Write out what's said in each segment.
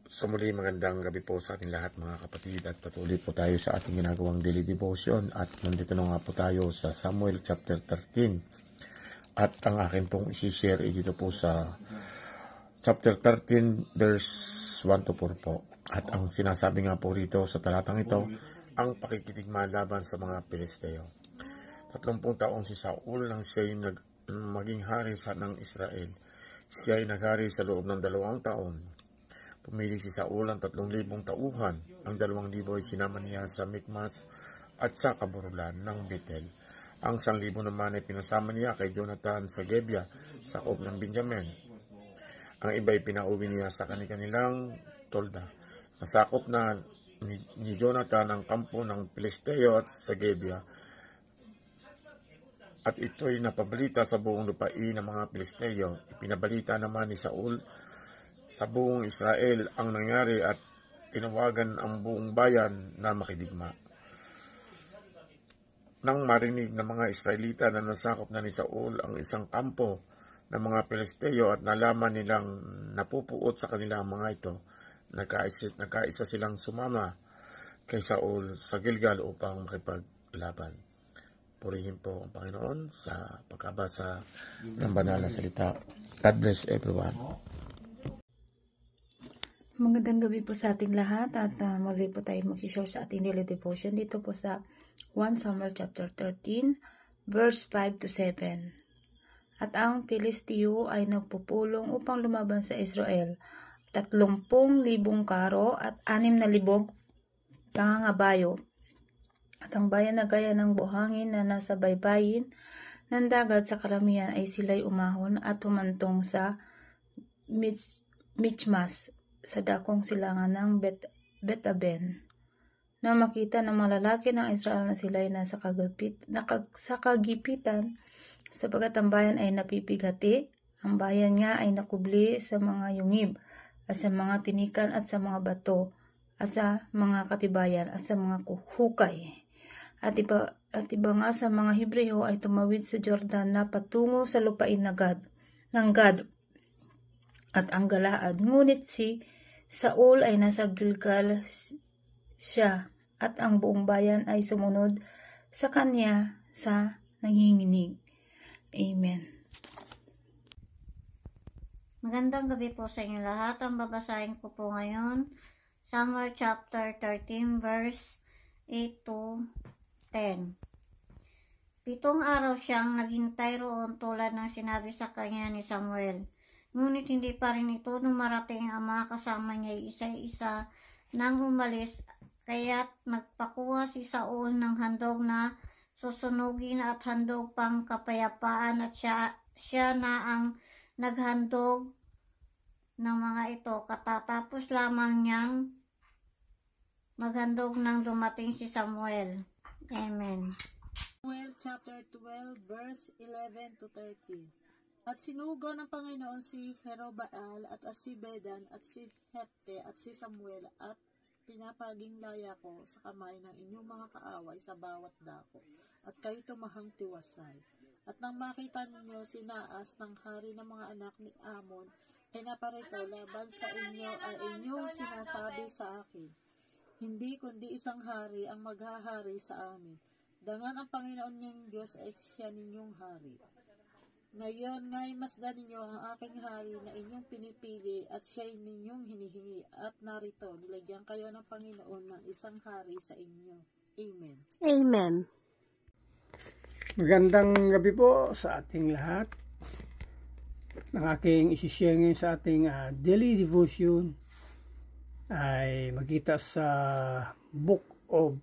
Sa muli, magandang gabi po sa ating lahat mga kapatid, at patuloy po tayo sa ating ginagawang daily devotion, at nandito na nga po tayo sa Samuel chapter 13, at ang akin pong isi-share ay dito po sa chapter 13 verse 1 to 4 po. At ang sinasabi nga po rito sa talatang ito, ang pakikitigma laban sa mga Pilisteo. 30 taong si Saul nang siya'y maging hari ng Israel. Siya'y naghari sa loob ng 2 taon. Pumili si Saul ang 3,000 tauhan. Ang 2,000 ay sinama niya sa Mikmas at sa kaburulan ng Bethel. Ang 1,000 naman ay pinasama niya kay Jonathan sa Gebia, sa Sakop ng Benjamin. Ang iba ay pinauwi niya sa kanilang tolda. Nasakop na ni Jonathan ang kampo ng Pilisteo at sa Gebia. At ito'y napabalita sa buong lupain ng mga Pilisteo. Ipinabalita naman ni Saul sa buong Israel ang nangyari at tinawagan ang buong bayan na makidigma. Nang marinig ng mga Israelita na nasakop na ni Saul ang isang kampo ng mga Pilisteo at nalaman nilang napupuot sa kanila ang mga ito, nagkaisa silang sumama kay Saul sa Gilgal upang makipaglaban. Purihin po ang Panginoon sa pagkabasa ng banal na salita. God bless everyone. Magandang gabi po sa ating lahat, at muli po tayo mag-share sa ating daily devotion dito po sa 1 Samuel chapter 13 verse 5 to 7. At ang Pilisteo ay nagpupulong upang lumaban sa Israel. 30,000 karo at 6,000 tangangabayo. At ang bayan na gaya ng buhangin na nasa baybayin ng dagat, sa karamihan ay sila'y umahon at humantong sa Michmas, sa dakong silangan ng Betaben. Na makita ng mga lalaki ng Israel na sila'y nasa kagipitan, sapagat ang bayan ay napipigati. Ang bayan nga ay nakubli sa mga yungib, at sa mga tinikan, at sa mga bato, at sa mga katibayan, at sa mga hukay. At iba nga sa mga Hebreo ay tumawid sa Jordan na patungo sa lupain ng Gad at ang Galaad. Ngunit si Saul ay nasa Gilgal siya, at ang buong bayan ay sumunod sa kanya sa nanginginig. Amen. Magandang gabi po sa inyo lahat. Ang babasahin ko po ngayon, Samuel chapter 13 verse 8 to 10. 7 araw siyang naghintay roon tulad ng sinabi sa kanya ni Samuel. Ngunit hindi pa rin ito numarating ang mga kasama niya isa-isa nang umalis, kaya't nagpakuha si Saul ng handog na susunugin at handog pang kapayapaan, at siya na ang naghandog ng mga ito. Katatapos lamang niyang maghandog nang dumating si Samuel. Amen. Samuel chapter 12 verse 11 to 13. At sinugo ng Panginoon si Jerobaal at si Bedan at si Hepte at si Samuel, at pinapaging laya ko sa kamay ng inyong mga kaaway sa bawat dako, at kayo tumahang tiwasay. At nang makita ninyo si Naas ng hari ng mga anak ni Amon ay naparito laban sa inyo, ay inyong sinasabi sa akin, hindi kundi isang hari ang maghahari sa amin. Dangan ang Panginoon ninyong Diyos ay siya ninyong hari. Ngayon nga'y masdan ninyo ang aking hari na inyong pinipili, at siya'y ninyong hinihingi, at narito, nilagyan kayo ng Panginoon ng isang hari sa inyo. Amen. Amen. Magandang gabi po sa ating lahat. Ang aking isi-share ngayon sa ating daily devotion ay magkita sa book of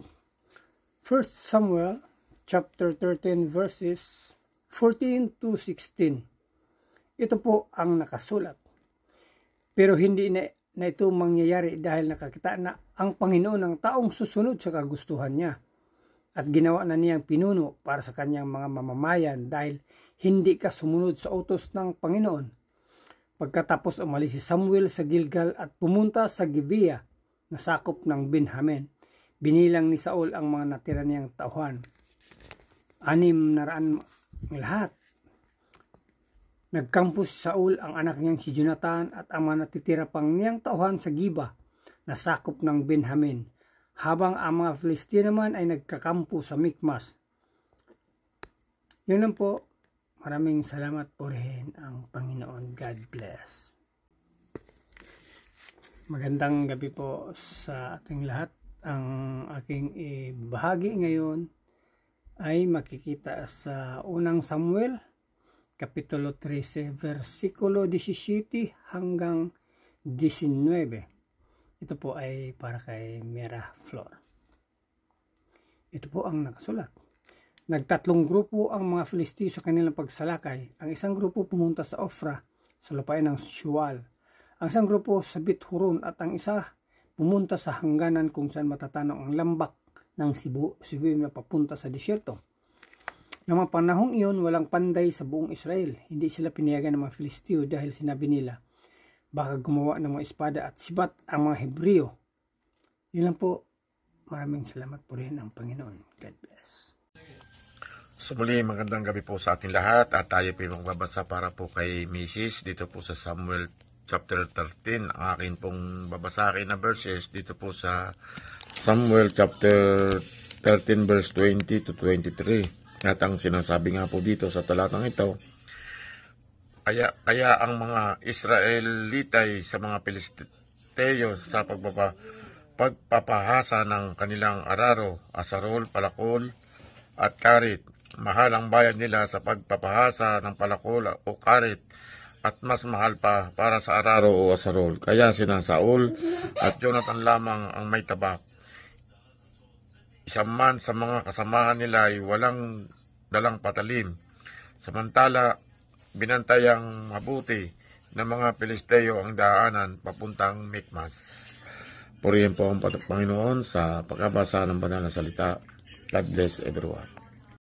1 Samuel chapter 13 verses 14 to 16. Ito po ang nakasulat. Pero hindi na ito mangyayari dahil nakakita na ang Panginoon ng taong susunod sa kagustuhan niya. At ginawa na niyang pinuno para sa kanyang mga mamamayan dahil hindi ka sumunod sa utos ng Panginoon. Pagkatapos umalis si Samuel sa Gilgal at pumunta sa Gibeah na sakop ng Benjamin, binilang ni Saul ang mga natira niyang tauhan. 600 lahat. Nagkampo si Saul, ang anak niyang si Jonathan at ang mga natitira pang niyang tauhan sa Giba na sakop ng Benjamin, habang ang mga Filistia naman ay nagkakampo sa Mikmas. Yun lang po. Maraming salamat po rin ang Panginoon. God bless. Magandang gabi po sa ating lahat. Ang aking ibahagi ngayon ay makikita sa unang Samuel, Kapitulo 13, versikulo 17 hanggang 19. Ito po ay para kay Mera Flor. Ito po ang nakasulat. Nagtatlong grupo ang mga Filisteo sa kanilang pagsalakay. Ang isang grupo pumunta sa Ofra, sa lupain ng Shual. Ang isang grupo sa Bit-Horon at ang isa pumunta sa hangganan kung saan matatanaw ang lambak ng Sibu na papunta sa disyerto. Noong mga panahong iyon, walang panday sa buong Israel. Hindi sila pinayagan ng mga Filisteo dahil sinabi nila, baka gumawa ng mga espada at sibat ang mga Hebreo. Yun lang po. Maraming salamat po rin ang Panginoon. God bless. So muli, magandang gabi po sa ating lahat at tayo po yung magbabasa para po kay Mrs. dito po sa Samuel chapter 13. Ang akin pong babasahin na verses dito po sa Samuel chapter 13 verse 20 to 23. At ang sinasabi nga po dito sa talatang ito, kaya ang mga Israelitay sa mga Pilisteo sa pagpapahasa ng kanilang araro, asarol, palakol at karit. Mahal ang bayan nila sa pagpapahasa ng palakol o karit at mas mahal pa para sa araro o asarol. Kaya sina Saul at Jonathan lamang ang may tabak. Isang man sa mga kasamahan nila ay walang dalang patalim. Samantala, binantayang mabuti ng mga Pilisteo ang daanan papuntang Mikmas. Purihin po ang Panginoon sa pagkabasa ng banal na salita. God bless everyone.